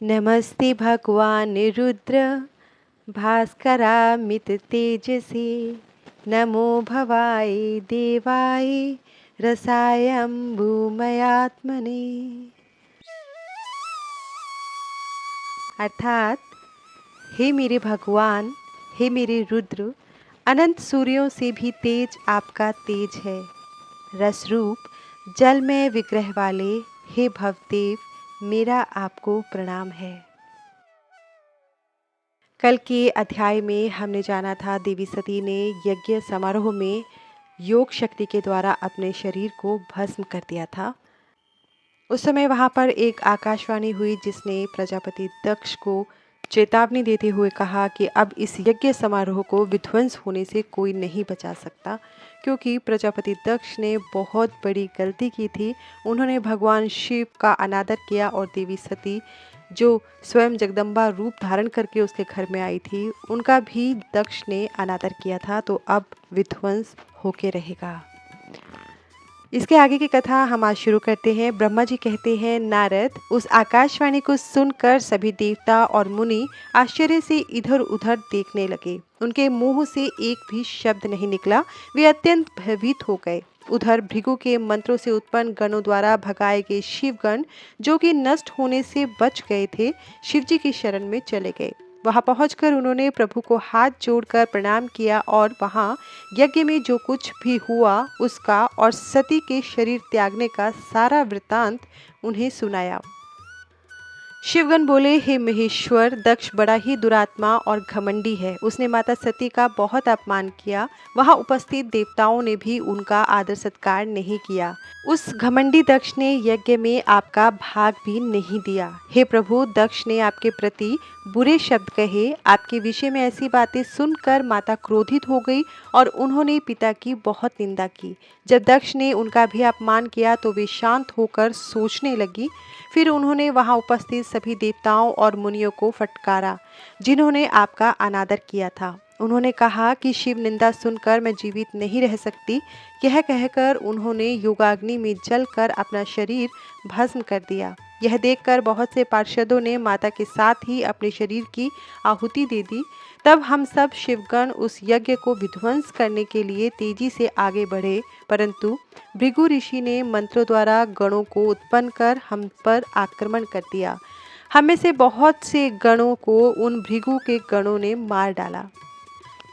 नमस्ते भगवान रुद्र भास्करामित तेजसे नमो भवाय देवाय रसायम्भूमयात्मने। अर्थात हे मेरे भगवान, हे मेरे रुद्र, अनंत सूर्यों से भी तेज आपका तेज है। रसरूप जल में विग्रह वाले हे भवदेव, मेरा आपको प्रणाम है। कल के अध्याय में हमने जाना था देवी सती ने यज्ञ समारोह में योग शक्ति के द्वारा अपने शरीर को भस्म कर दिया था। उस समय वहाँ पर एक आकाशवाणी हुई जिसने प्रजापति दक्ष को चेतावनी देते हुए कहा कि अब इस यज्ञ समारोह को विध्वंस होने से कोई नहीं बचा सकता, क्योंकि प्रजापति दक्ष ने बहुत बड़ी गलती की थी। उन्होंने भगवान शिव का अनादर किया और देवी सती जो स्वयं जगदम्बा रूप धारण करके उसके घर में आई थी, उनका भी दक्ष ने अनादर किया था। तो अब विध्वंस होके रहेगा। इसके आगे की कथा हम आज शुरू करते हैं। ब्रह्मा जी कहते हैं, नारद, उस आकाशवाणी को सुनकर सभी देवता और मुनि आश्चर्य से इधर उधर देखने लगे। उनके मुंह से एक भी शब्द नहीं निकला। वे अत्यंत भयभीत हो गए। उधर भृगु के मंत्रों से उत्पन्न गणों द्वारा भगाए गए शिवगण, जो कि नष्ट होने से बच गए थे, शिवजी की शरण में चले गए। वहां पहुंचकर उन्होंने प्रभु को हाथ जोड़कर प्रणाम किया और वहां यज्ञ में जो कुछ भी हुआ उसका और सती के शरीर त्यागने का सारा वृतांत उन्हें सुनाया। शिवगण बोले, हे महेश्वर, दक्ष बड़ा ही दुरात्मा और घमंडी है। उसने माता सती का बहुत अपमान किया। वहां उपस्थित देवताओं ने भी उनका आदर सत्कार नहीं किया। उस घमंडी दक्ष ने यज्ञ में आपका भाग भी नहीं दिया। हे प्रभु, दक्ष ने आपके प्रति बुरे शब्द कहे। आपके विषय में ऐसी बातें सुनकर माता क्रोधित हो गई और उन्होंने पिता की बहुत निंदा की। जब दक्ष ने उनका भी अपमान किया तो वे शांत होकर सोचने लगी। फिर उन्होंने वहां उपस्थित सभी देवताओं और मुनियों को फटकारा जिन्होंने आपका अनादर किया था। उन्होंने कहा कि शिव निंदा सुनकर मैं जीवित नहीं रह सकती। यह कहकर उन्होंने योगाग्नि में जलकर अपना शरीर भस्म कर दिया। यह देखकर बहुत से पार्षदों ने माता के साथ ही अपने शरीर की आहुति दे दी। तब हम सब शिवगण उस यज्ञ को विध्वंस करने के लिए तेजी से आगे बढ़े, परंतु भृगु ऋषि ने मंत्रों द्वारा गणों को उत्पन्न कर हम पर आक्रमण कर दिया। हम में से बहुत से गणों को उन भृगु के गणों ने मार डाला।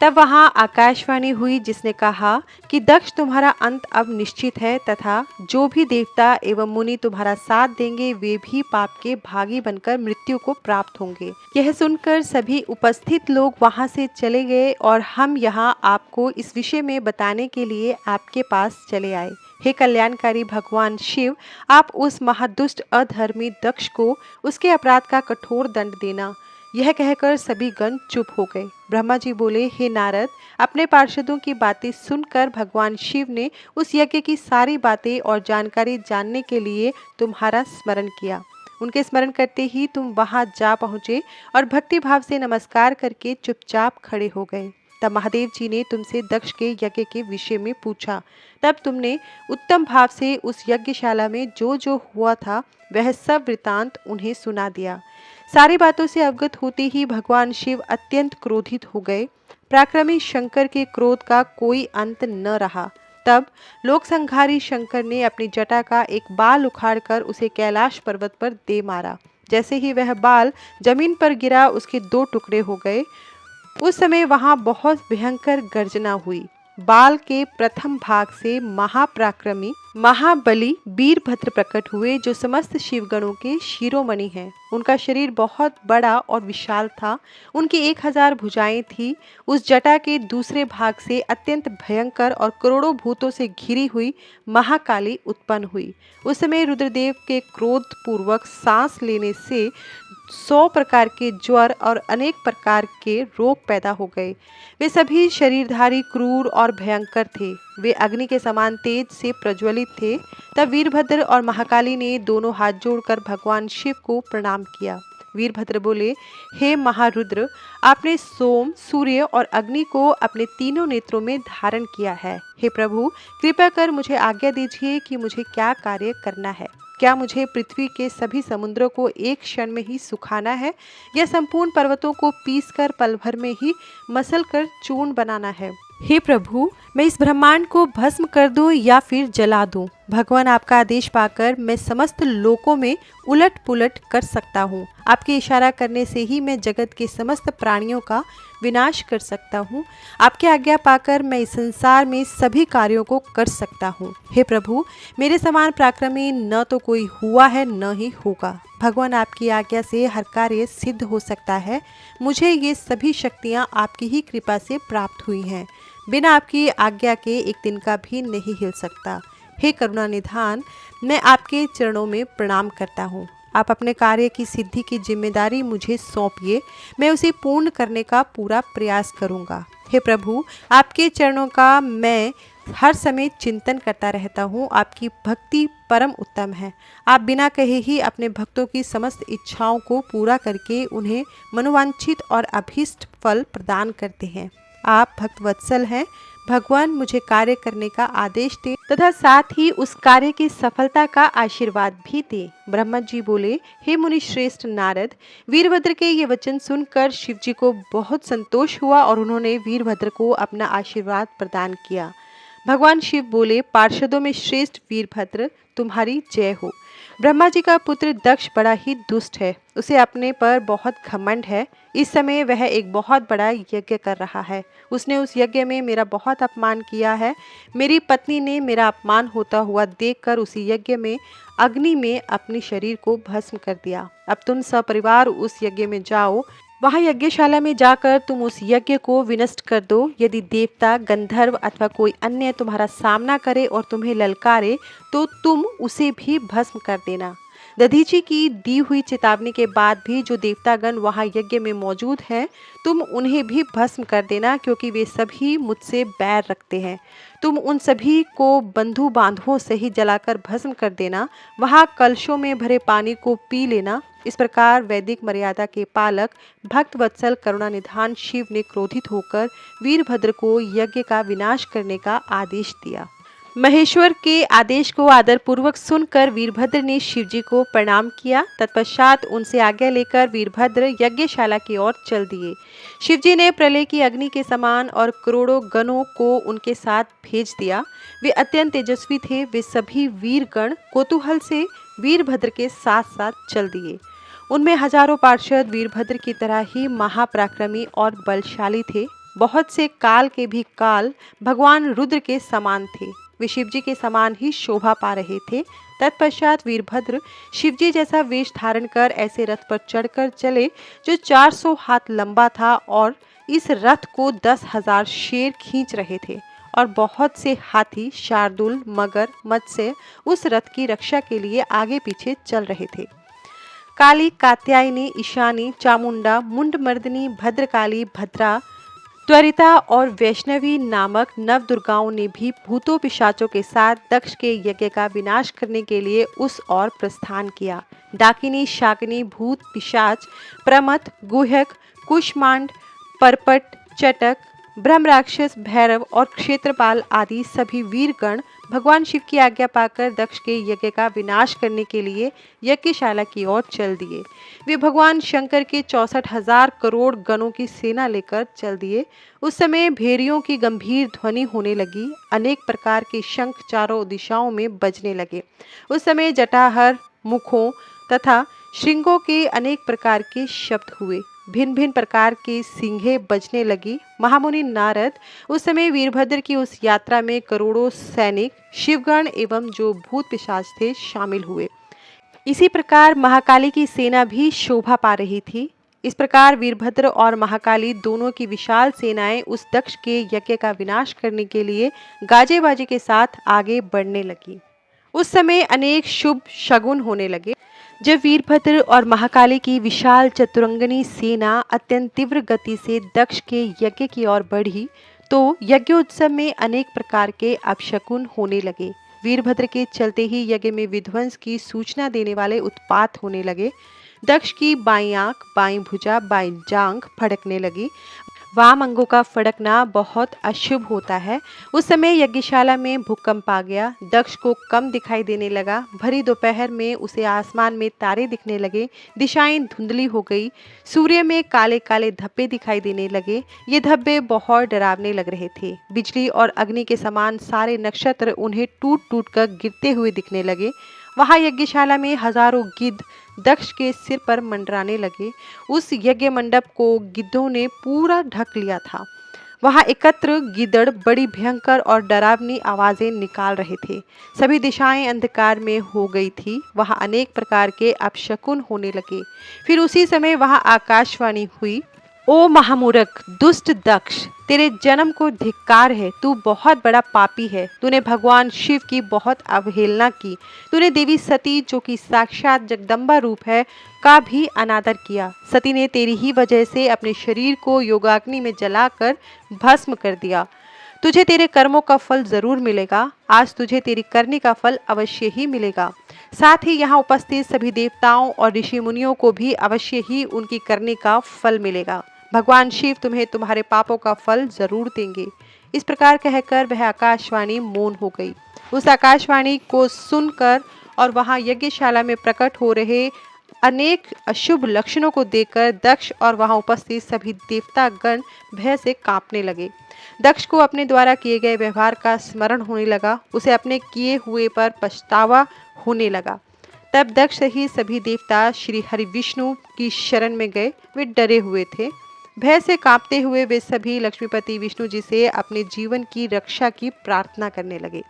तब वहां आकाशवाणी हुई जिसने कहा कि दक्ष, तुम्हारा अंत अब निश्चित है तथा जो भी देवता एवं मुनि तुम्हारा साथ देंगे वे भी पाप के भागी बनकर मृत्यु को प्राप्त होंगे। यह सुनकर सभी उपस्थित लोग वहां से चले गए और हम यहाँ आपको इस विषय में बताने के लिए आपके पास चले आए। हे कल्याणकारी भगवान शिव, आप उस महादुष्ट अधर्मी दक्ष को उसके अपराध का कठोर दंड देना। यह कहकर सभी गण चुप हो गए। ब्रह्मा जी बोले, हे नारद, अपने पार्षदों की बातें सुनकर भगवान शिव ने उस यज्ञ की सारी बातें और जानकारी जानने के लिए तुम्हारा स्मरण किया। उनके स्मरण करते ही तुम वहां जा पहुँचे और भक्ति भाव से नमस्कार करके चुपचाप खड़े हो गए। तब महादेव जी ने तुमसे दक्ष के यज्ञ के विषय में पूछा। तब तुमने उत्तम भाव से उस यज्ञशाला में जो जो हुआ था वह सब वृतांत उन्हें सुना दिया। सारी बातों से अवगत होते ही भगवान शिव अत्यंत क्रोधित हो गए। पराक्रमी शंकर के क्रोध का कोई अंत न रहा। तब लोकसंहारी शंकर ने अपनी जटा का एक बाल उखाड़कर उसे कैलाश पर्वत पर दे मारा। जैसे ही वह बाल जमीन पर गिरा उसके 2 टुकड़े हो गए। उस समय वहां बहुत भयंकर गर्जना हुई। बाल के प्रथम भाग से महापराक्रमी महाबली वीरभद्र प्रकट हुए, जो समस्त शिवगणों के शिरोमणि हैं। उनका शरीर बहुत बड़ा और विशाल था। उनकी 1000 भुजाएं थी। उस जटा के दूसरे भाग से अत्यंत भयंकर और करोड़ों भूतों से घिरी हुई महाकाली उत्पन्न हुई। उस समय रुद्रदेव के क्रोध पूर्वक सांस लेने से 100 प्रकार के ज्वर और अनेक प्रकार के रोग पैदा हो गए। वे सभी शरीरधारी क्रूर और भयंकर थे। वे अग्नि के समान तेज से प्रज्वलित थे। तब वीरभद्र और महाकाली ने दोनों हाथ जोड़कर भगवान शिव को प्रणाम किया। वीरभद्र बोले, हे महारुद्र, आपने सोम, सूर्य और अग्नि को अपने तीनों नेत्रों में धारण किया है। हे प्रभु, कृपया कर मुझे आज्ञा दीजिए कि मुझे क्या कार्य करना है। क्या मुझे पृथ्वी के सभी समुद्रों को एक क्षण में ही सुखाना है या संपूर्ण पर्वतों को पीसकर पल भर में ही मसल कर चूर्ण बनाना है? हे प्रभु, मैं इस ब्रह्मांड को भस्म कर दूं या फिर जला दूं? भगवान, आपका आदेश पाकर मैं समस्त लोकों में उलट पुलट कर सकता हूँ। आपके इशारा करने से ही मैं जगत के समस्त प्राणियों का विनाश कर सकता हूँ। आपकी आज्ञा पाकर मैं इस संसार में सभी कार्यों को कर सकता हूँ। हे प्रभु, मेरे समान पराक्रमी न तो कोई हुआ है न ही होगा। भगवान, आपकी आज्ञा से हर कार्य सिद्ध हो सकता है। मुझे ये सभी शक्तियाँ आपकी ही कृपा से प्राप्त हुई हैं। बिना आपकी आज्ञा के एक दिन का भी नहीं हिल सकता। हे करुणा निधान, मैं आपके चरणों में प्रणाम करता हूँ। आप अपने कार्य की सिद्धि की जिम्मेदारी मुझे सौंपिए, मैं उसे पूर्ण करने का पूरा प्रयास करूँगा। हे प्रभु, आपके चरणों का मैं हर समय चिंतन करता रहता हूँ। आपकी भक्ति परम उत्तम है। आप बिना कहे ही अपने भक्तों की समस्त इच्छाओं को पूरा करके उन्हें मनोवांछित और अभीष्ट फल प्रदान करते हैं। आप भक्त वत्सल हैं। भगवान, मुझे कार्य करने का आदेश दे तथा साथ ही उस कार्य की सफलता का आशीर्वाद भी दे। ब्रह्मा जी बोले, हे मुनि श्रेष्ठ नारद, वीरभद्र के ये वचन सुनकर शिव जी को बहुत संतोष हुआ और उन्होंने वीरभद्र को अपना आशीर्वाद प्रदान किया। भगवान शिव बोले, पार्षदों में श्रेष्ठ वीरभद्र, तुम्हारी जय हो। ब्रह्मा जी का पुत्र दक्ष बड़ा ही दुष्ट है, उसे अपने पर बहुत घमंड है। इस समय वह एक बहुत बड़ा यज्ञ कर रहा है। उसने उस यज्ञ में मेरा बहुत अपमान किया है। मेरी पत्नी ने मेरा अपमान होता हुआ देखकर उसी यज्ञ में अग्नि में अपने शरीर को भस्म कर दिया। अब तुम सपरिवार उस यज्ञ में जाओ। वहाँ यज्ञशाला में जाकर तुम उस यज्ञ को विनष्ट कर दो। यदि देवता, गंधर्व अथवा कोई अन्य तुम्हारा सामना करे और तुम्हें ललकारे तो तुम उसे भी भस्म कर देना। दधीची की दी हुई चेतावनी के बाद भी जो देवतागण वहाँ यज्ञ में मौजूद हैं, तुम उन्हें भी भस्म कर देना, क्योंकि वे सभी मुझसे बैर रखते हैं। तुम उन सभी को बंधु बांधवों से ही जलाकर भस्म कर देना। वहाँ कलशों में भरे पानी को पी लेना। इस प्रकार वैदिक मर्यादा के पालक भक्त वत्सल करुणा निधान शिव ने क्रोधित होकर वीरभद्र को यज्ञ का विनाश करने का आदेश दिया। महेश्वर के आदेश को आदरपूर्वक सुनकर वीरभद्र ने शिवजी को प्रणाम किया। तत्पश्चात उनसे आज्ञा लेकर वीरभद्र यज्ञशाला की ओर चल दिए। शिवजी ने प्रलय की अग्नि के समान और करोड़ों गणों को उनके साथ भेज दिया। वे अत्यंत तेजस्वी थे। वे सभी वीरगण कौतूहल से वीरभद्र के साथ साथ चल दिए। उनमें हजारों पार्षद वीरभद्र की तरह ही महापराक्रमी और बलशाली थे। बहुत से काल के भी काल भगवान रुद्र के समान थे। वे शिवजी के समान ही शोभा पा रहे थे। तत्पश्चात वीरभद्र शिवजी जैसा वेश धारण कर ऐसे रथ पर चढ़कर चले जो 400 हाथ लंबा था, और इस रथ को 10,000 शेर खींच रहे थे और बहुत से हाथी, शार्दुल, मगर, मत्स्य उस रथ की रक्षा के लिए आगे पीछे चल रहे थे। काली, कात्यायनी, ईशानी, चामुंडा, मुंडमर्दिनी, भद्रकाली, भद्रा, त्वरिता और वैष्णवी नामक नव दुर्गाओं ने भी भूतों पिशाचों के साथ दक्ष के यज्ञ का विनाश करने के लिए उस ओर प्रस्थान किया। डाकिनी, शाकिनी, भूत, पिशाच, प्रमथ, गुह्यक, कुष्मांड, परपट, चटक, ब्रह्म राक्षस, भैरव और क्षेत्रपाल आदि सभी वीरगण भगवान शिव की आज्ञा पाकर दक्ष के यज्ञ का विनाश करने के लिए यज्ञशाला की ओर चल दिए। वे भगवान शंकर के 64,000 करोड़ गणों की सेना लेकर चल दिए। उस समय भेरियों की गंभीर ध्वनि होने लगी। अनेक प्रकार के शंख चारों दिशाओं में बजने लगे। उस समय जटाहर, मुखों तथा श्रृंगों के अनेक प्रकार के शब्द हुए। भिन्न भिन्न प्रकार की सिंहें बजने लगी। महामुनि नारद उस समय वीरभद्र की उस यात्रा में करोड़ों सैनिक, शिवगण एवं जो भूत पिशाच थे शामिल हुए। इसी प्रकार महाकाली की सेना भी शोभा पा रही थी। इस प्रकार वीरभद्र और महाकाली दोनों की विशाल सेनाएं उस दक्ष के यज्ञ का विनाश करने के लिए गाजे बाजे के साथ आगे बढ़ने लगी। उस समय अनेक शुभ शगुन होने लगे। जब वीरभद्र और महाकाली की विशाल चतुरंगनी सेना अत्यंत तीव्र गति से दक्ष के यज्ञ की ओर बढ़ी, तो यज्ञोत्सव में अनेक प्रकार के अपशकुन होने लगे। वीरभद्र के चलते ही यज्ञ में विध्वंस की सूचना देने वाले उत्पात होने लगे। दक्ष की बाईं आंख, बाईं भुजा, बाईं जांघ फड़कने लगी। वाम अंगों का फड़कना बहुत अशुभ होता है। उस समय यज्ञशाला में भूकंप आ गया। दक्ष को कम दिखाई देने लगा। भरी दोपहर में उसे आसमान में तारे दिखने लगे। दिशाएं धुंधली हो गई। सूर्य में काले काले धब्बे दिखाई देने लगे। ये धब्बे बहुत डरावने लग रहे थे। बिजली और अग्नि के समान सारे नक्षत्र उन्हें टूट टूट कर गिरते हुए दिखने लगे। वहां यज्ञशाला में हजारों गिद्ध दक्ष के सिर पर मंडराने लगे। उस यज्ञ मंडप को गिद्धों ने पूरा ढक लिया था। वहां एकत्र गिद्ध बड़ी भयंकर और डरावनी आवाजें निकाल रहे थे। सभी दिशाएं अंधकार में हो गई थी। वहां अनेक प्रकार के अपशकुन होने लगे। फिर उसी समय वहां आकाशवाणी हुई, ओ महामूर्ख दुष्ट दक्ष, तेरे जन्म को धिक्कार है। तू बहुत बड़ा पापी है। तूने भगवान शिव की बहुत अवहेलना की। तूने देवी सती, जो कि साक्षात जगदम्बा रूप है, का भी अनादर किया। सती ने तेरी ही वजह से अपने शरीर को योगाग्नि में जलाकर भस्म कर दिया। तुझे तेरे कर्मों का फल जरूर मिलेगा। आज तुझे तेरी करनी का फल अवश्य ही मिलेगा। साथ ही यहाँ उपस्थित सभी देवताओं और ऋषि मुनियों को भी अवश्य ही उनकी करनी का फल मिलेगा। भगवान शिव तुम्हें तुम्हारे पापों का फल जरूर देंगे। इस प्रकार कहकर वह आकाशवाणी मौन हो गई। उस आकाशवाणी को सुनकर और वहां यज्ञशाला में प्रकट हो रहे अनेक अशुभ लक्षणों को देखकर दक्ष और वहां उपस्थित सभी देवतागण भय से कांपने लगे। दक्ष को अपने द्वारा किए गए व्यवहार का स्मरण होने लगा। उसे अपने किए हुए पर पछतावा होने लगा। तब दक्ष सहित सभी देवता श्री हरि विष्णु की शरण में गए। वे डरे हुए थे। भय से कांपते हुए वे सभी लक्ष्मीपति विष्णु जी से अपने जीवन की रक्षा की प्रार्थना करने लगे।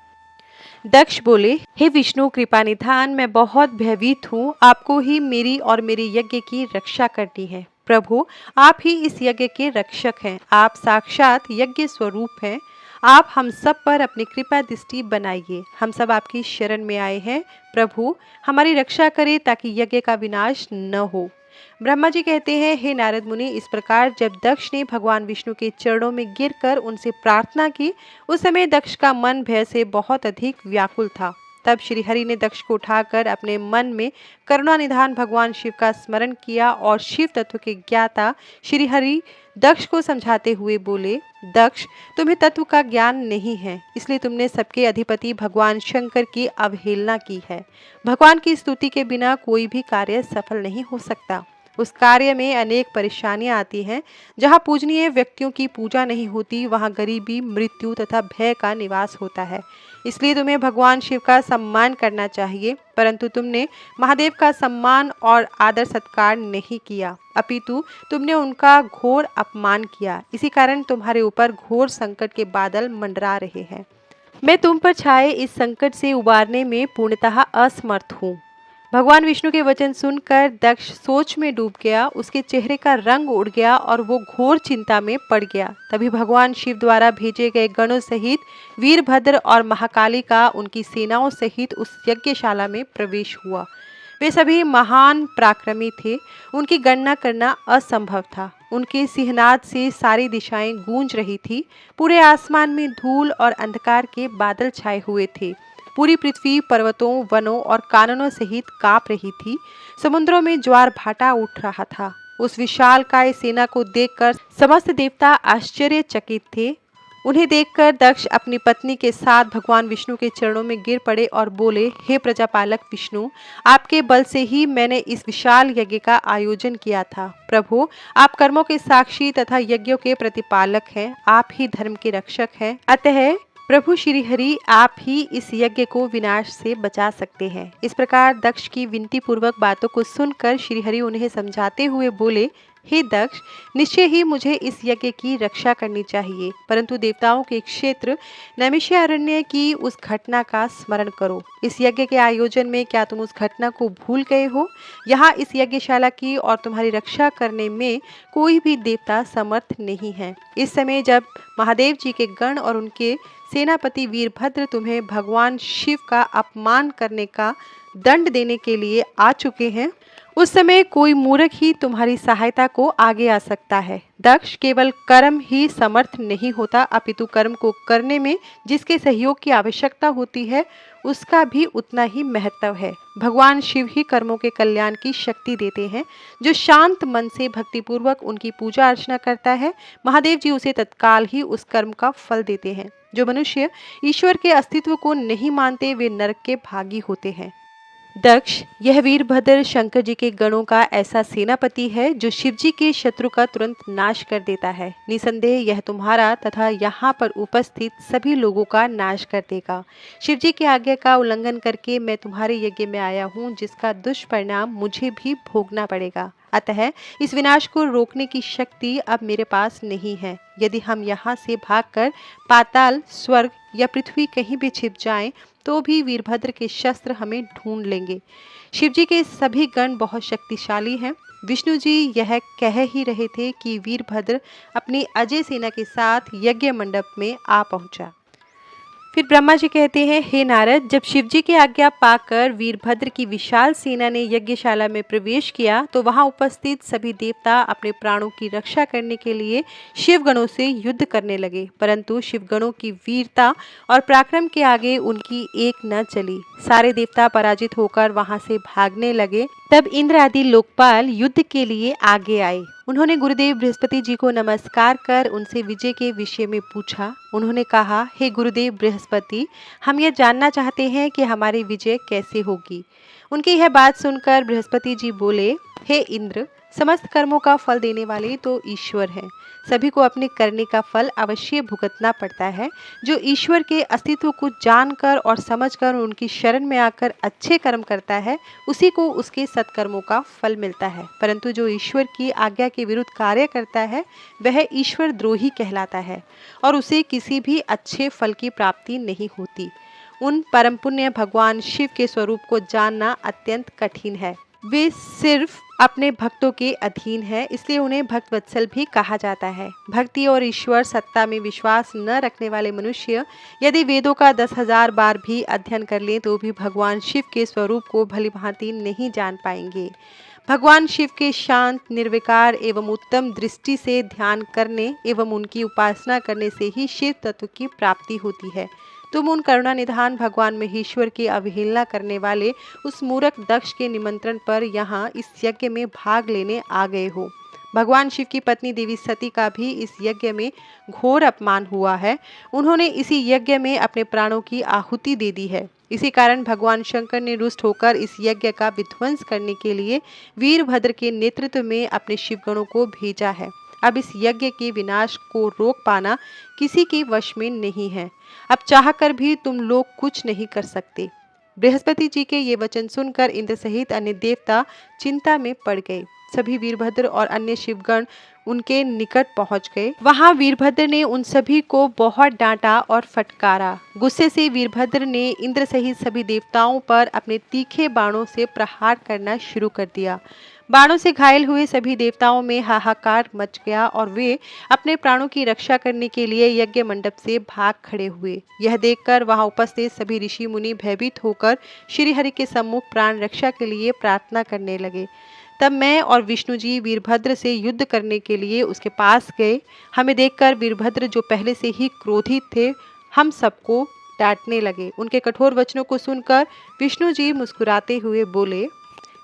दक्ष बोले, हे विष्णु कृपा निधान, मैं बहुत भयभीत हूँ। आपको ही मेरी और मेरे यज्ञ की रक्षा करनी है। प्रभु, आप ही इस यज्ञ के रक्षक हैं। आप साक्षात यज्ञ स्वरूप हैं। आप हम सब पर अपनी कृपा दृष्टि बनाइए। हम सब आपकी शरण में आए हैं। प्रभु, हमारी रक्षा करें ताकि यज्ञ का विनाश न हो। ब्रह्मा जी कहते हैं, हे नारद मुनि, इस प्रकार जब दक्ष ने भगवान विष्णु के चरणों में गिरकर उनसे प्रार्थना की, उस समय दक्ष का मन भय से बहुत अधिक व्याकुल था। तब श्री हरि ने दक्ष को उठाकर अपने मन में करुणा निधान भगवान शिव का स्मरण किया और शिव तत्व के ज्ञाता श्री हरि दक्ष को समझाते हुए बोले, दक्ष, तुम्हें तत्व का ज्ञान नहीं है, इसलिए तुमने सबके अधिपति भगवान शंकर की अवहेलना की है। भगवान की स्तुति के बिना कोई भी कार्य सफल नहीं हो सकता। उस कार्य में अनेक परेशानियां आती हैं। जहाँ पूजनीय व्यक्तियों की पूजा नहीं होती, वहाँ गरीबी, मृत्यु तथा भय का निवास होता है। इसलिए तुम्हें भगवान शिव का सम्मान करना चाहिए, परंतु तुमने महादेव का सम्मान और आदर सत्कार नहीं किया, अपितु तुमने उनका घोर अपमान किया। इसी कारण तुम्हारे ऊपर घोर संकट के बादल मंडरा रहे हैं। मैं तुम पर छाए इस संकट से उबारने में पूर्णतः असमर्थ हूँ। भगवान विष्णु के वचन सुनकर दक्ष सोच में डूब गया। उसके चेहरे का रंग उड़ गया और वो घोर चिंता में पड़ गया। तभी भगवान शिव द्वारा भेजे गए गणों सहित वीरभद्र और महाकाली का उनकी सेनाओं सहित उस यज्ञशाला में प्रवेश हुआ। वे सभी महान पराक्रमी थे। उनकी गणना करना असंभव था। उनके सिंहनाद से सारी दिशाएं गूंज रही थी। पूरे आसमान में धूल और अंधकार के बादल छाए हुए थे। पूरी पृथ्वी पर्वतों, वनों और काननों सहित कांप रही थी। समुद्रों में ज्वार भाटा उठ रहा था। उस विशालकाय सेना को देखकर समस्त देवता आश्चर्यचकित थे। उन्हें देखकर दक्ष अपनी पत्नी के साथ भगवान विष्णु के चरणों में गिर पड़े और बोले, हे प्रजापालक विष्णु, आपके बल से ही मैंने इस विशाल यज्ञ का आयोजन किया था। प्रभु, आप कर्मों के साक्षी तथा यज्ञों के प्रतिपालक हैं। आप ही धर्म के रक्षक हैं। अतः प्रभु श्री हरि, आप ही इस यज्ञ को विनाश से बचा सकते हैं। इस प्रकार दक्ष की विनती पूर्वक बातों को सुनकर श्री हरि उन्हें समझाते हुए बोले, हे दक्ष, निश्चय ही मुझे इस यज्ञ की रक्षा करनी चाहिए, परंतु देवताओं के क्षेत्र नैमिषारण्य की उस घटना का स्मरण करो। इस यज्ञ के आयोजन में क्या तुम उस घटना को भूल गए हो? यहाँ इस यज्ञशाला की और तुम्हारी रक्षा करने में कोई भी देवता समर्थ नहीं है। इस समय जब महादेव जी के गण और उनके सेनापति वीरभद्र तुम्हें भगवान शिव का अपमान करने का दंड देने के लिए आ चुके हैं, उस समय कोई मूर्ख ही तुम्हारी सहायता को आगे आ सकता है। दक्ष केवल कर्म ही समर्थ नहीं होता, अपितु कर्म को करने में जिसके सहयोग की आवश्यकता होती है उसका भी उतना ही महत्व है। भगवान शिव ही कर्मों के कल्याण की शक्ति देते हैं। जो शांत मन से भक्तिपूर्वक उनकी पूजा अर्चना करता है, महादेव जी उसे तत्काल ही उस कर्म का फल देते हैं। जो मनुष्य ईश्वर के अस्तित्व को नहीं मानते वे नरक के भागी होते हैं। दक्ष, यह वीरभद्र शंकर जी के गणों का ऐसा सेनापति है जो शिव जी के शत्रु का तुरंत नाश कर देता है। निसंदेह यह तुम्हारा तथा यहाँ पर उपस्थित सभी लोगों का नाश कर देगा। शिव जी की आज्ञा का उल्लंघन करके मैं तुम्हारे यज्ञ में आया हूँ, जिसका दुष्परिणाम मुझे भी भोगना पड़ेगा। अतः इस विनाश को रोकने की शक्ति अब मेरे पास नहीं है। यदि हम यहाँ से भागकर पाताल, स्वर्ग या पृथ्वी कहीं भी छिप जाएं, तो भी वीरभद्र के शस्त्र हमें ढूंढ लेंगे। शिव जी के सभी गण बहुत शक्तिशाली हैं। विष्णु जी यह कह ही रहे थे कि वीरभद्र अपनी अजय सेना के साथ यज्ञ मंडप में आ पहुंचा। फिर ब्रह्मा जी कहते हैं, हे नारद, जब शिव जी की आज्ञा पाकर वीरभद्र की विशाल सेना ने यज्ञशाला में प्रवेश किया तो वहां उपस्थित सभी देवता अपने प्राणों की रक्षा करने के लिए शिवगणों से युद्ध करने लगे, परंतु शिवगणों की वीरता और पराक्रम के आगे उनकी एक न चली। सारे देवता पराजित होकर वहां से भागने लगे। तब इंद्र आदि लोकपाल युद्ध के लिए आगे आए। उन्होंने गुरुदेव बृहस्पति जी को नमस्कार कर उनसे विजय के विषय में पूछा। उन्होंने कहा, हे गुरुदेव बृहस्पति, हम यह जानना चाहते हैं कि हमारी विजय कैसे होगी। उनकी यह बात सुनकर बृहस्पति जी बोले, हे इंद्र, समस्त कर्मों का फल देने वाले तो ईश्वर हैं। सभी को अपने करने का फल अवश्य भुगतना पड़ता है। जो ईश्वर के अस्तित्व को जानकर और समझकर उनकी शरण में आकर अच्छे कर्म करता है, उसी को उसके सत्कर्मों का फल मिलता है। परंतु जो ईश्वर की आज्ञा के विरुद्ध कार्य करता है वह ईश्वर द्रोही कहलाता है और उसे किसी भी अच्छे फल की प्राप्ति नहीं होती। उन परम पुण्य भगवान शिव के स्वरूप को जानना अत्यंत कठिन है। वे सिर्फ अपने भक्तों के अधीन है, इसलिए उन्हें भक्त वत्सल भी कहा जाता है। भक्ति और ईश्वर सत्ता में विश्वास न रखने वाले मनुष्य यदि वेदों का 10,000 बार भी अध्ययन कर लें तो भी भगवान शिव के स्वरूप को भलीभांति नहीं जान पाएंगे। भगवान शिव के शांत, निर्विकार एवं उत्तम दृष्टि से ध्यान करने एवं उनकी उपासना करने से ही शिव तत्व की प्राप्ति होती है। तुम उन करुणा निधान भगवान महेश्वर की अवहेलना करने वाले उस मूर्ख दक्ष के निमंत्रण पर यहाँ इस यज्ञ में भाग लेने आ गए हो। भगवान शिव की पत्नी देवी सती का भी इस यज्ञ में घोर अपमान हुआ है। उन्होंने इसी यज्ञ में अपने प्राणों की आहुति दे दी है। इसी कारण भगवान शंकर ने रुष्ट होकर इस यज्ञ का विध्वंस करने के लिए वीरभद्र के नेतृत्व में अपने शिवगणों को भेजा है। अब इस यज्ञ के विनाश को रोक पाना किसी के वश में नहीं है। अब चाहकर भी तुम लोग कुछ नहीं कर सकते। बृहस्पति जी के ये वचन सुनकर इंद्र सहित अन्य देवता चिंता में पड़ गए। सभी वीरभद्र और अन्य शिवगण उनके निकट पहुंच गए। वहां वीरभद्र ने उन सभी को बहुत डांटा और फटकारा। गुस्से से वीरभद्र ने इंद्र सहित सभी देवताओं पर अपने तीखे बाणों से प्रहार करना शुरू कर दिया। बाणों से घायल हुए सभी देवताओं में हाहाकार मच गया और वे अपने प्राणों की रक्षा करने के लिए यज्ञ मंडप से भाग खड़े हुए। यह देखकर वहां उपस्थित सभी ऋषि मुनि भयभीत होकर श्री हरि के सम्मुख प्राण रक्षा के लिए प्रार्थना करने लगे। तब मैं और विष्णु जी वीरभद्र से युद्ध करने के लिए उसके पास गए। हमें देखकर वीरभद्र, जो पहले से ही क्रोधित थे, हम सबको डांटने लगे। उनके कठोर वचनों को सुनकर विष्णु जी मुस्कुराते हुए बोले,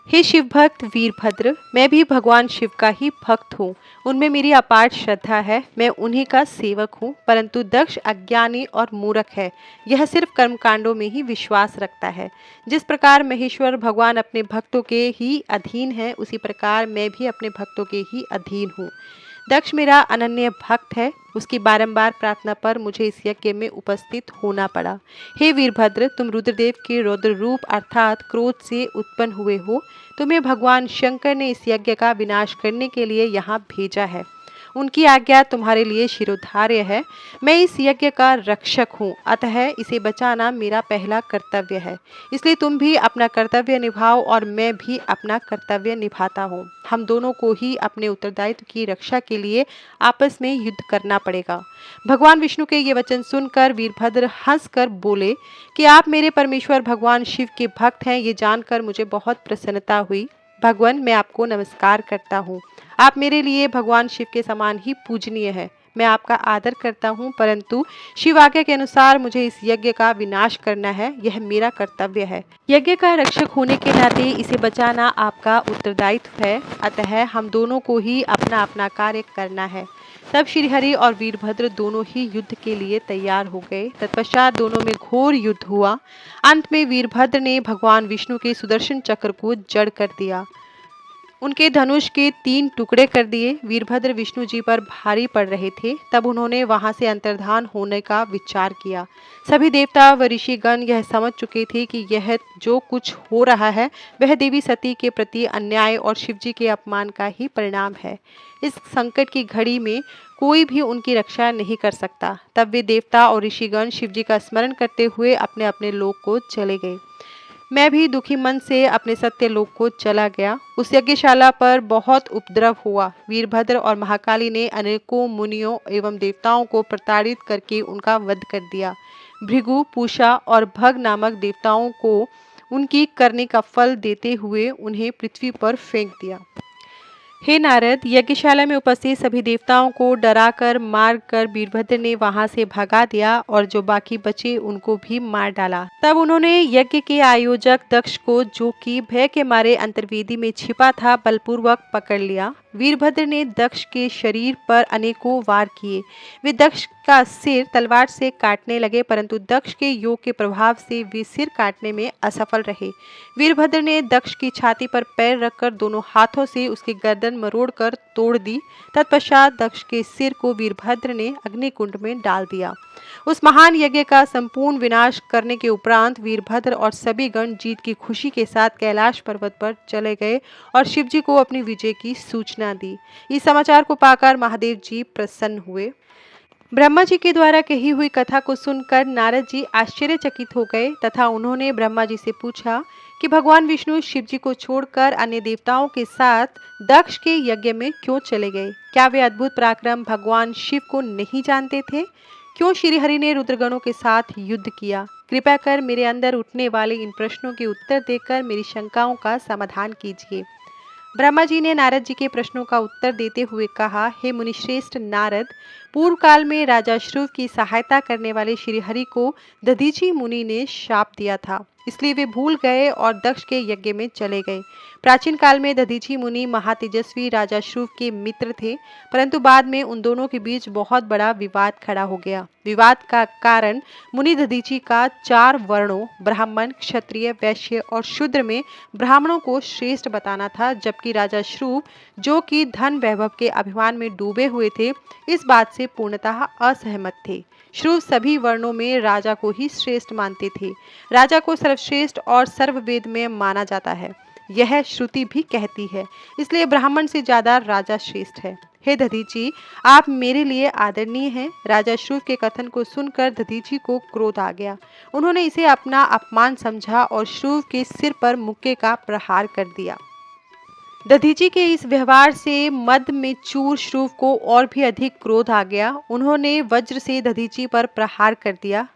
हे शिव भक्त वीरभद्र, मैं भी भगवान शिव का ही भक्त हूँ। उनमें मेरी अपार श्रद्धा है, मैं उन्हीं का सेवक हूँ। परंतु दक्ष अज्ञानी और मूर्ख है। यह सिर्फ कर्मकांडों में ही विश्वास रखता है। जिस प्रकार महेश्वर भगवान अपने भक्तों के ही अधीन है, उसी प्रकार मैं भी अपने भक्तों के ही अधीन हूँ। दक्ष मेरा अनन्य भक्त है। उसकी बारंबार प्रार्थना पर मुझे इस यज्ञ में उपस्थित होना पड़ा। हे वीरभद्र, तुम रुद्रदेव के रौद्र रूप अर्थात क्रोध से उत्पन्न हुए हो। तुम्हें भगवान शंकर ने इस यज्ञ का विनाश करने के लिए यहाँ भेजा है। उनकी आज्ञा तुम्हारे लिए शिरोधार्य है। मैं इस यज्ञ का रक्षक हूँ, अतः इसे बचाना मेरा पहला कर्तव्य है। इसलिए तुम भी अपना कर्तव्य निभाओ और मैं भी अपना कर्तव्य निभाता हूँ। हम दोनों को ही अपने उत्तरदायित्व की रक्षा के लिए आपस में युद्ध करना पड़ेगा। भगवान विष्णु के ये वचन सुनकर वीरभद्र हंसकर बोले कि आप मेरे परमेश्वर भगवान शिव के भक्त हैं। ये जानकर मुझे बहुत प्रसन्नता हुई। भगवान, मैं आपको नमस्कार करता हूँ। आप मेरे लिए भगवान शिव के समान ही पूजनीय है। मैं आपका आदर करता हूँ, परंतु शिव आज्ञा के अनुसार मुझे इस यज्ञ का विनाश करना है। यह मेरा कर्तव्य है। यज्ञ का रक्षक होने के नाते इसे बचाना आपका उत्तरदायित्व है। अतः हम दोनों को ही अपना अपना कार्य करना है। तब श्रीहरि और वीरभद्र दोनों ही युद्ध के लिए तैयार हो गए। तत्पश्चात दोनों में घोर युद्ध हुआ। अंत में वीरभद्र ने भगवान विष्णु के सुदर्शन चक्र को जड़ कर दिया, उनके धनुष के 3 टुकड़े कर दिए। वीरभद्र विष्णु जी पर भारी पड़ रहे थे। तब उन्होंने वहां से अंतर्धान होने का विचार किया। सभी देवता व ऋषिगण यह समझ चुके थे कि यह जो कुछ हो रहा है वह देवी सती के प्रति अन्याय और शिवजी के अपमान का ही परिणाम है। इस संकट की घड़ी में कोई भी उनकी रक्षा नहीं कर सकता। तब वे देवता और ऋषिगण शिवजी का स्मरण करते हुए अपने अपने लोक को चले गए। मैं भी दुखी मन से अपने सत्य लोक को चला गया। उस यज्ञशाला पर बहुत उपद्रव हुआ। वीरभद्र और महाकाली ने अनेकों मुनियों एवं देवताओं को प्रताड़ित करके उनका वध कर दिया। भृगु, पूषा और भग नामक देवताओं को उनकी करने का फल देते हुए उन्हें पृथ्वी पर फेंक दिया। हे नारद, यज्ञशाला में उपस्थित सभी देवताओं को डराकर मारकर वीरभद्र ने वहां से भगा दिया और जो बाकी बचे उनको भी मार डाला। तब उन्होंने यज्ञ के आयोजक दक्ष को, जो कि भय के मारे अंतर्वेदी में छिपा था, बलपूर्वक पकड़ लिया। वीरभद्र ने दक्ष के शरीर पर अनेकों वार किए। वे दक्ष का सिर तलवार से काटने लगे, परंतु दक्ष के योग के प्रभाव से वे सिर काटने में असफल रहे। वीरभद्र ने दक्ष की छाती पर पैर रखकर दोनों हाथों से उसकी गर्दन मरोड़कर तोड़ दी। तत्पश्चात दक्ष के सिर को वीरभद्र ने अग्निकुंड में डाल दिया। उस महान यज्ञ का संपूर्ण विनाश करने के उपरांत वीरभद्र और सभी गण जीत की खुशी के साथ कैलाश पर्वत पर चले गए और शिवजी को अपनी विजय की सूचना दी। इस समाचार को पाकर महादेव जी प्रसन्न हुए। ब्रह्मा जी के द्वारा कही हुई कथा को सुनकर नारद जी आश्चर्यचकित हो गए तथा उन्होंने ब्रह्मा जी से पूछा कि भगवान विष्णु शिव जी को छोड़कर अन्य देवताओं के साथ दक्ष के यज्ञ में क्यों चले गए? क्या वे अद्भुत पराक्रम भगवान शिव को नहीं जानते थे? क्यों श्रीहरि ने रुद्रगणों के साथ युद्ध किया? कृपया कर मेरे अंदर उठने वाले इन प्रश्नों के उत्तर देकर मेरी शंकाओं का समाधान कीजिए। ब्रह्मा जी ने नारद जी के प्रश्नों का उत्तर देते हुए कहा, हे मुनिश्रेष्ठ नारद, पूर्व काल में राजा श्रुव की सहायता करने वाले श्रीहरि को दधीचि मुनि ने शाप दिया था, इसलिए वे भूल गए और दक्ष के यज्ञ में चले गए। प्राचीन काल में दधीचि मुनि महातेजस्वी राजा श्रुव के मित्र थे, परंतु बाद में उन दोनों के बीच बहुत बड़ा विवाद खड़ा हो गया। विवाद का कारण मुनि दधीचि का 4 वर्णों ब्राह्मण, क्षत्रिय, वैश्य और शूद्र में ब्राह्मणों को श्रेष्ठ बताना था, जबकि राजा श्रुव, जो कि धन वैभव के अभिमान में डूबे हुए थे, इस बात से पूर्णतः असहमत थे। श्रुव सभी वर्णों में राजा को ही श्रेष्ठ मानते थे। राजा को सर्वश्रेष्ठ और सर्ववेद में माना जाता है, यह श्रुति भी कहती है, इसलिए ब्राह्मण से ज्यादा राजा श्रेष्ठ है। हे दधीचि, आप मेरे लिए आदरणीय हैं। राजा श्रुव के कथन को सुनकर दधीचि को क्रोध आ गया। उन्होंने इसे अपना अपमान समझा और श्रुव के सिर पर मुक्के का प्रहार कर दिया। दधीचि के इस व्यवहार से मद में चूर श्रुव को और भी अधिक क्रोध आ गया। उन्होंने वज्र से दधीचि पर प्रहार कर दिया।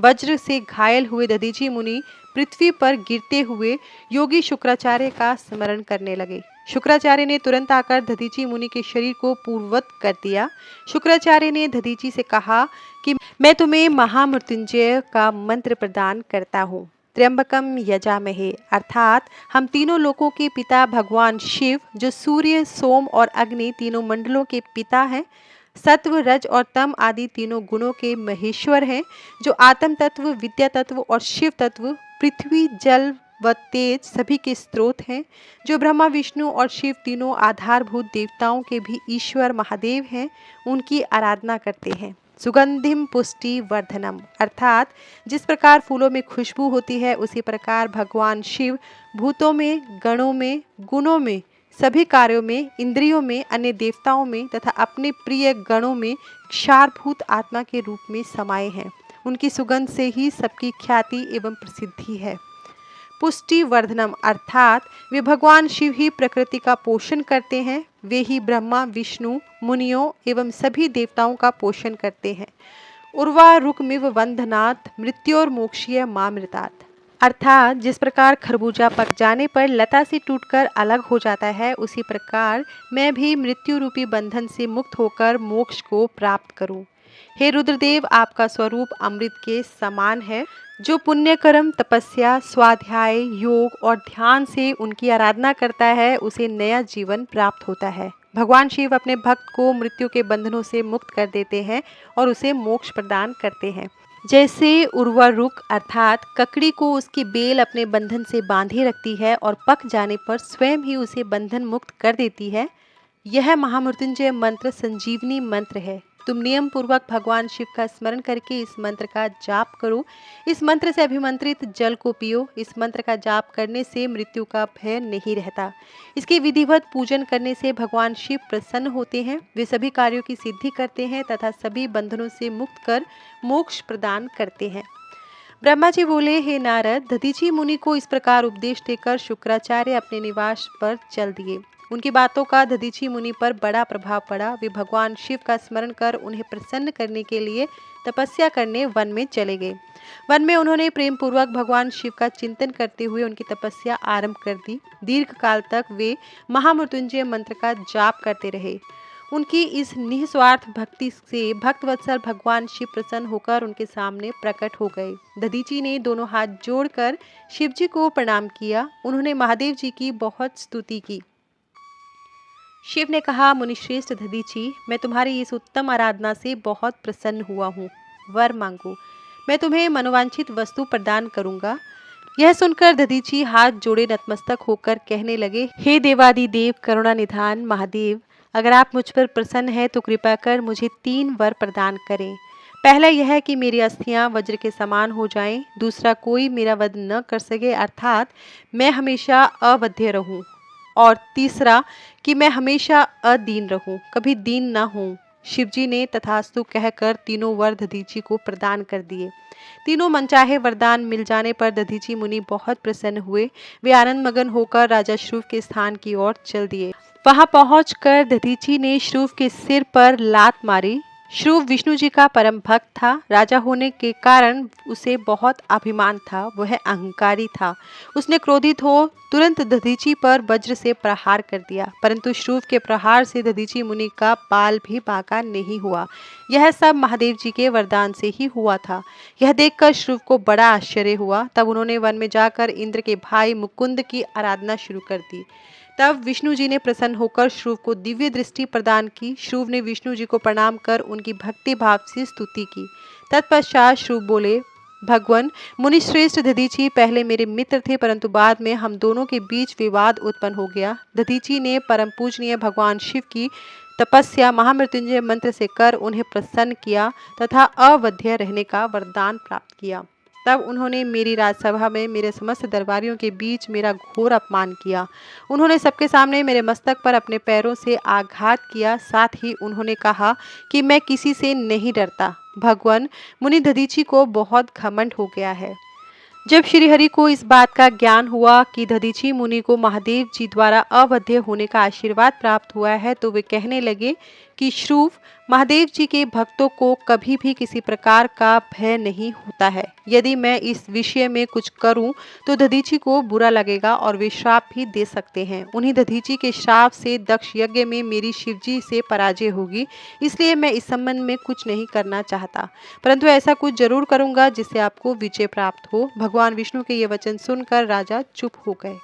वज्र से घायल हुए दधीचि मुनि पृथ्वी पर गिरते हुए योगी शुक्राचार्य का स्मरण करने लगे। शुक्राचार्य ने तुरंत आकर दधीचि मुनि के शरीर को पूर्ववत कर दिया। शुक्राचार्य ने दधीचि से कहा कि मैं तुम्हें महामृत्युंजय का मंत्र प्रदान करता हूँ। त्र्यंबकम यजामहे, अर्थात हम तीनों लोकों के पिता भगवान शिव, जो सूर्य, सोम और अग्नि तीनों मंडलों के पिता हैं, सत्व, रज और तम आदि तीनों गुणों के महेश्वर हैं, जो आत्म तत्व, विद्या तत्व और शिव तत्व, पृथ्वी, जल व तेज सभी के स्रोत हैं, जो ब्रह्मा, विष्णु और शिव तीनों आधारभूत देवताओं के भी ईश्वर महादेव हैं, उनकी आराधना करते हैं। सुगंधिम पुष्टि वर्धनम, अर्थात जिस प्रकार फूलों में खुशबू होती है, उसी प्रकार भगवान शिव भूतों में, गणों में, गुणों में, सभी कार्यों में, इंद्रियों में, अन्य देवताओं में तथा अपने प्रिय गणों में क्षारभूत आत्मा के रूप में समाये हैं। उनकी सुगंध से ही सबकी ख्याति एवं प्रसिद्धि है। पुष्टि वर्धनम, अर्थात वे भगवान शिव ही प्रकृति का पोषण करते हैं। वे ही ब्रह्मा, विष्णु, मुनियों एवं सभी देवताओं का पोषण करते हैं। उर्वा रुकमिव वंदनात् मृत्योर्मोक्षीय मामृतात्, अर्थात जिस प्रकार खरबूजा पक जाने पर लता से टूटकर अलग हो जाता है, उसी प्रकार मैं भी मृत्यु रूपी बंधन से मुक्त होकर मोक्ष को प्राप्त करूं। हे रुद्रदेव, आपका स्वरूप अमृत के समान है। जो पुण्य कर्म, तपस्या, स्वाध्याय, योग और ध्यान से उनकी आराधना करता है, उसे नया जीवन प्राप्त होता है। भगवान शिव अपने भक्त को मृत्यु के बंधनों से मुक्त कर देते हैं और उसे मोक्ष प्रदान करते हैं। जैसे उर्वरुक अर्थात ककड़ी को उसकी बेल अपने बंधन से बांधे रखती है और पक जाने पर स्वयं ही उसे बंधन मुक्त कर देती है, यह महामृत्युंजय मंत्र संजीवनी मंत्र है। तुम नियम पूर्वक भगवान शिव का स्मरण करके इस मंत्र का जाप करो। इस मंत्र से अभिमंत्रित जल को पियो। इस मंत्र का जाप करने से मृत्यु का भय नहीं रहता। इसके विधिवत पूजन करने से भगवान शिव प्रसन्न होते हैं। वे सभी कार्यों की सिद्धि करते हैं तथा सभी बंधनों से मुक्त कर मोक्ष प्रदान करते हैं। ब्रह्मा जी बोले, हे नारद, दधीची मुनि को इस प्रकार उपदेश देकर शुक्राचार्य अपने निवास पर चल दिए। उनकी बातों का दधीची मुनि पर बड़ा प्रभाव पड़ा। वे भगवान शिव का स्मरण कर उन्हें प्रसन्न करने के लिए तपस्या करने वन में चले गए। वन में उन्होंने प्रेम पूर्वक भगवान शिव का चिंतन करते हुए उनकी तपस्या आरंभ कर दी। दीर्घ काल तक वे महामृत्युंजय मंत्र का जाप करते रहे। उनकी इस निस्वार्थ भक्ति से भक्तवत्सल भगवान शिव प्रसन्न होकर उनके सामने प्रकट हो गए। दधीची ने दोनों हाथ जोड़कर शिव जी को प्रणाम किया। उन्होंने महादेव जी की बहुत स्तुति की। शिव ने कहा, मुनिश्रेष्ठ दधीची, मैं तुम्हारी इस उत्तम आराधना से बहुत प्रसन्न हुआ हूँ। वर मांगो, मैं तुम्हें मनोवांछित वस्तु प्रदान करूंगा। यह सुनकर दधीची हाथ जोड़े नतमस्तक होकर कहने लगे, हे देवादिदेव करुणा निधान महादेव, अगर आप मुझ पर प्रसन्न हैं तो कृपा कर मुझे 3 वर प्रदान करें। पहला यह है कि मेरी अस्थियां वज्र के समान हो जाएं। दूसरा, कोई मेरा वध न कर सके, अर्थात मैं हमेशा अवध्य रहूं। और तीसरा, कि मैं हमेशा अदीन रहूं, कभी दीन न हूं। शिवजी ने तथास्तु कहकर तीनों वर दधीची को प्रदान कर दिए। तीनों मनचाहे वरदान मिल जाने पर दधीची मुनि बहुत प्रसन्न हुए। वे आनंद मगन होकर राजा श्रुव के स्थान की ओर चल दिए। वहां पहुंचकर दधीची ने श्रुव के सिर पर लात मारी। श्रुव विष्णु जी का परम भक्त था। राजा होने के कारण उसे बहुत अभिमान था। वह अहंकारी था। उसने क्रोधित हो तुरंत दधीची पर वज्र से प्रहार कर दिया, परंतु श्रुव के प्रहार से दधीची मुनि का बाल भी बांका नहीं हुआ। यह सब महादेव जी के वरदान से ही हुआ था। यह देखकर श्रुव को बड़ा आश्चर्य हुआ। तब उन्होंने वन में जाकर इंद्र के भाई मुकुंद की आराधना शुरू कर दी। तब विष्णु जी ने प्रसन्न होकर श्रुव को दिव्य दृष्टि प्रदान की। श्रुव ने विष्णु जी को प्रणाम कर उनकी भक्ति भाव से स्तुति की। तत्पश्चात श्रुव बोले, भगवान मुनिश्रेष्ठ दधीची पहले मेरे मित्र थे, परंतु बाद में हम दोनों के बीच विवाद उत्पन्न हो गया। दधीची ने परम पूजनीय भगवान शिव की तपस्या महामृत्युंजय मंत्र से कर उन्हें प्रसन्न किया तथा अवध्य रहने का वरदान प्राप्त किया। तब उन्होंने मेरी राजसभा में मेरे समस्त दरबारियों के बीच मेरा घोर अपमान किया। उन्होंने सबके सामने मेरे मस्तक पर अपने पैरों से आघात किया। साथ ही उन्होंने कहा कि मैं किसी से नहीं डरता। भगवान मुनि दधीची को बहुत घमंड हो गया है। जब श्रीहरि को इस बात का ज्ञान हुआ कि दधीची मुनि को महादेव जी द्वारा अवध्य होने का आशीर्वाद प्राप्त हुआ है, तो वे कहने लगे कि श्रुव, महादेव जी के भक्तों को कभी भी किसी प्रकार का भय नहीं होता है। यदि मैं इस विषय में कुछ करूं तो दधीची को बुरा लगेगा और वे श्राप भी दे सकते हैं। उन्हीं दधीची के श्राप से दक्ष यज्ञ में मेरी शिवजी से पराजय होगी। इसलिए मैं इस संबंध में कुछ नहीं करना चाहता, परंतु ऐसा कुछ जरूर करूंगा जिससे आपको विजय प्राप्त हो। भगवान विष्णु के ये वचन सुनकर राजा चुप हो गए।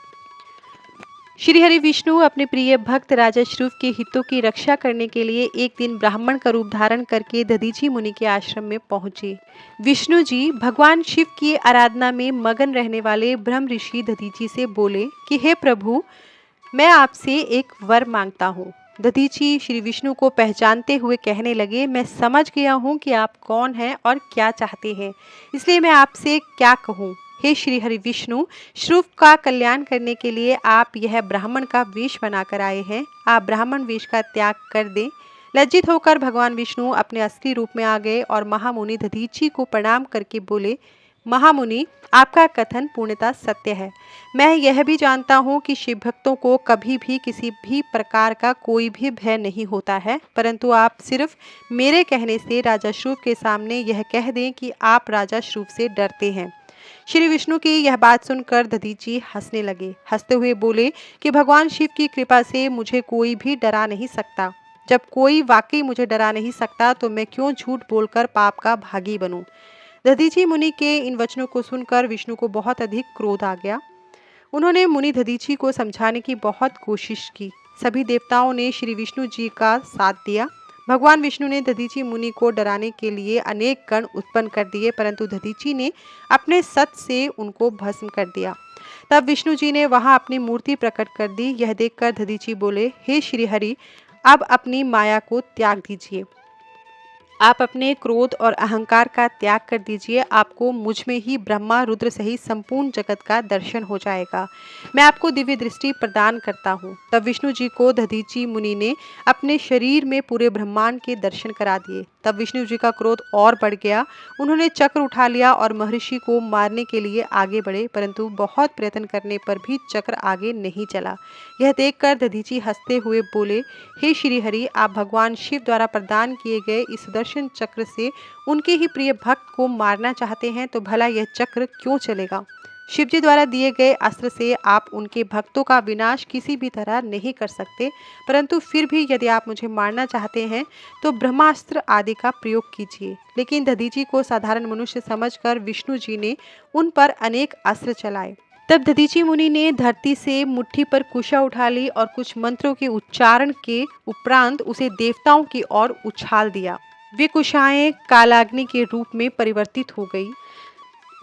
श्री हरि विष्णु अपने प्रिय भक्त राजा श्रुव के हितों की रक्षा करने के लिए एक दिन ब्राह्मण का रूप धारण करके दधीची मुनि के आश्रम में पहुंचे। विष्णु जी भगवान शिव की आराधना में मगन रहने वाले ब्रह्म ऋषि दधीची से बोले कि हे प्रभु, मैं आपसे एक वर मांगता हूँ। दधीची श्री विष्णु को पहचानते हुए कहने लगे, मैं समझ गया हूँ कि आप कौन हैं और क्या चाहते हैं, इसलिए मैं आपसे क्या कहूँ। हे श्री हरि विष्णु, श्रुव का कल्याण करने के लिए आप यह ब्राह्मण का वेश बनाकर आए हैं। आप ब्राह्मण वेश का त्याग कर दें। लज्जित होकर भगवान विष्णु अपने असली रूप में आ गए और महामुनि दधीची को प्रणाम करके बोले, महामुनि, आपका कथन पूर्णतः सत्य है। मैं यह भी जानता हूँ कि शिव भक्तों को कभी भी किसी भी प्रकार का कोई भी भय नहीं होता है, परंतु आप सिर्फ मेरे कहने से राजा श्रुव के सामने यह कह दें कि आप राजा श्रुव से डरते हैं। श्री विष्णु की यह बात सुनकर दधीची हंसने लगे। हंसते हुए बोले कि भगवान शिव की कृपा से मुझे कोई भी डरा नहीं सकता। जब कोई वाकई मुझे डरा नहीं सकता तो मैं क्यों झूठ बोलकर पाप का भागी बनूं। दधीची मुनि के इन वचनों को सुनकर विष्णु को बहुत अधिक क्रोध आ गया। उन्होंने मुनि दधीची को समझाने की बहुत कोशिश की। सभी देवताओं ने श्री विष्णु जी का साथ दिया। भगवान विष्णु ने दधीची मुनि को डराने के लिए अनेक गण उत्पन्न कर दिए, परंतु दधीची ने अपने सत से उनको भस्म कर दिया। तब विष्णु जी ने वहां अपनी मूर्ति प्रकट कर दी। यह देखकर दधीची बोले, हे श्री हरि, अब अपनी माया को त्याग दीजिए। आप अपने क्रोध और अहंकार का त्याग कर दीजिए। आपको मुझ में ही ब्रह्मा रुद्र सहित संपूर्ण जगत का दर्शन हो जाएगा। मैं आपको दिव्य दृष्टि प्रदान करता हूँ। तब विष्णु जी को दधीची मुनि ने अपने शरीर में पूरे ब्रह्मांड के दर्शन करा दिए। तब विष्णु जी का क्रोध और बढ़ गया। उन्होंने चक्र उठा लिया और महर्षि को मारने के लिए आगे बढ़े, परंतु बहुत प्रयत्न करने पर भी चक्र आगे नहीं चला। यह देखकर दधीची हंसते हुए बोले, हे श्री हरि, आप भगवान शिव द्वारा प्रदान किए गए इस सुदर्शन चक्र से उनके ही प्रिय भक्त को मारना चाहते हैं, तो भला यह चक्र क्यों चलेगा। शिव जी द्वारा दिए गए अस्त्र से आप उनके भक्तों का विनाश किसी भी तरह नहीं कर सकते, परंतु फिर भी यदि आप मुझे मारना चाहते हैं तो ब्रह्मास्त्र आदि का प्रयोग कीजिए। लेकिन दधीची को साधारण मनुष्य समझकर विष्णु जी ने उन पर अनेक अस्त्र चलाए। तब दधीची मुनि ने धरती से मुट्ठी पर कुशा उठा ली और कुछ मंत्रों के उच्चारण के उपरांत उसे देवताओं की ओर उछाल दिया। वे कुशाएं कालाग्नि के रूप में परिवर्तित हो गई,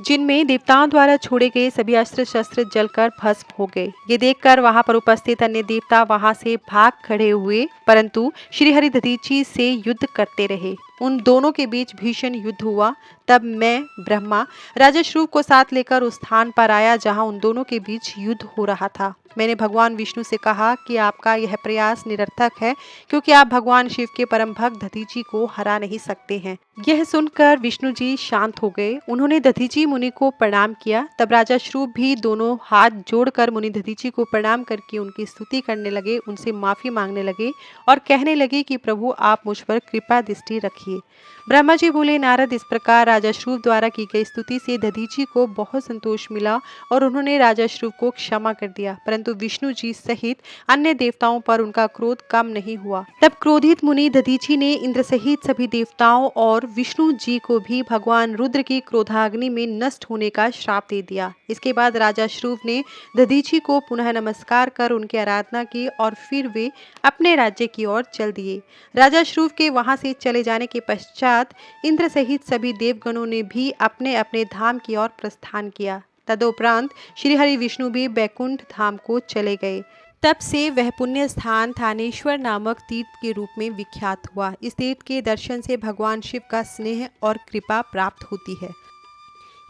जिनमें देवताओं द्वारा छोड़े गए सभी अस्त्र शस्त्र जलकर भस्म हो गए। ये देखकर वहां पर उपस्थित अन्य देवता वहां से भाग खड़े हुए, परंतु श्रीहरि दधीची से युद्ध करते रहे। उन दोनों के बीच भीषण युद्ध हुआ। तब मैं ब्रह्मा राजा श्रुव को साथ लेकर उस स्थान पर आया जहां उन दोनों के बीच युद्ध हो रहा था। मैंने भगवान विष्णु से कहा कि आपका यह प्रयास निरर्थक है, क्योंकि आप भगवान शिव के परम भक्त दधीची को हरा नहीं सकते हैं। यह सुनकर विष्णु जी शांत हो गए। उन्होंने दधीची मुनि को प्रणाम किया। तब राजा श्रुव भी दोनों हाथ जोड़कर मुनि दधीची को प्रणाम करके उनकी स्तुति करने लगे, उनसे माफी मांगने लगे और कहने लगे कि प्रभु, आप मुझ पर कृपा दृष्टि रखिए। ब्रह्मा जी बोले, नारद, इस प्रकार राजा श्रुव द्वारा की गई स्तुति से दधीची को बहुत संतोष मिला और उन्होंने राजा श्रुव को क्षमा कर दिया, परंतु विष्णु जी सहित अन्य देवताओं पर उनका क्रोध कम नहीं हुआ। तब क्रोधित मुनि दधीची ने इंद्र सहित सभी देवताओं और विष्णु जी को भी भगवान रुद्र की क्रोधाग्नि में नष्ट होने का श्राप दे दिया। इसके बाद राजा श्रुव ने दधीची को पुनः नमस्कार कर उनकी आराधना की और फिर वे अपने राज्य की ओर चल दिए। राजा श्रुव के वहां से चले जाने के पश्चात इंद्र सहित सभी देवगणों ने भी अपने अपने धाम की ओर प्रस्थान किया। तदुपरांत श्री हरि विष्णु भी बैकुंठ धाम को चले गए। तब से वह पुण्य स्थान थानेश्वर नामक तीर्थ के रूप में विख्यात हुआ। इस तीर्थ के दर्शन से भगवान शिव का स्नेह और कृपा प्राप्त होती है।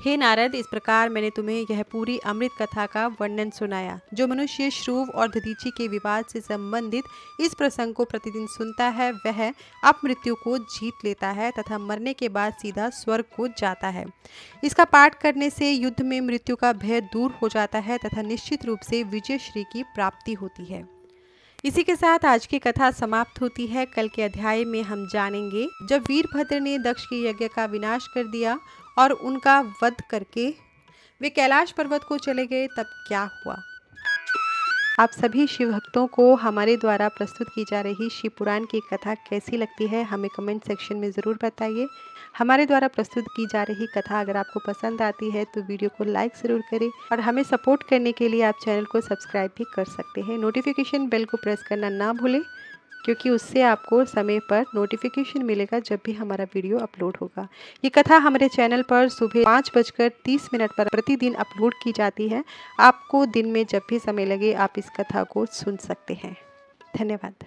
हे नारद, इस प्रकार मैंने तुम्हें यह पूरी अमृत कथा का वर्णन सुनाया। जो मनुष्य श्रुव और दधीची के विवाद से संबंधित इस प्रसंग को प्रतिदिन सुनता है, वह अपमृत्यु को जीत लेता है तथा मरने के बाद सीधा स्वर्ग को जाता है। इसका पाठ करने से युद्ध में मृत्यु का भय दूर हो जाता है तथा निश्चित रूप से विजय श्री की प्राप्ति होती है। इसी के साथ आज की कथा समाप्त होती है। कल के अध्याय में हम जानेंगे, जब वीरभद्र ने दक्ष के यज्ञ का विनाश कर दिया और उनका वध करके वे कैलाश पर्वत को चले गए, तब क्या हुआ। आप सभी शिव भक्तों को हमारे द्वारा प्रस्तुत की जा रही शिव पुराण की कथा कैसी लगती है, हमें कमेंट सेक्शन में ज़रूर बताइए। हमारे द्वारा प्रस्तुत की जा रही कथा अगर आपको पसंद आती है तो वीडियो को लाइक ज़रूर करें और हमें सपोर्ट करने के लिए आप चैनल को सब्सक्राइब भी कर सकते हैं। नोटिफिकेशन बेल को प्रेस करना ना भूलें, क्योंकि उससे आपको समय पर नोटिफिकेशन मिलेगा जब भी हमारा वीडियो अपलोड होगा। ये कथा हमारे चैनल पर सुबह 5:30 पर प्रतिदिन अपलोड की जाती है। आपको दिन में जब भी समय लगे आप इस कथा को सुन सकते हैं। धन्यवाद।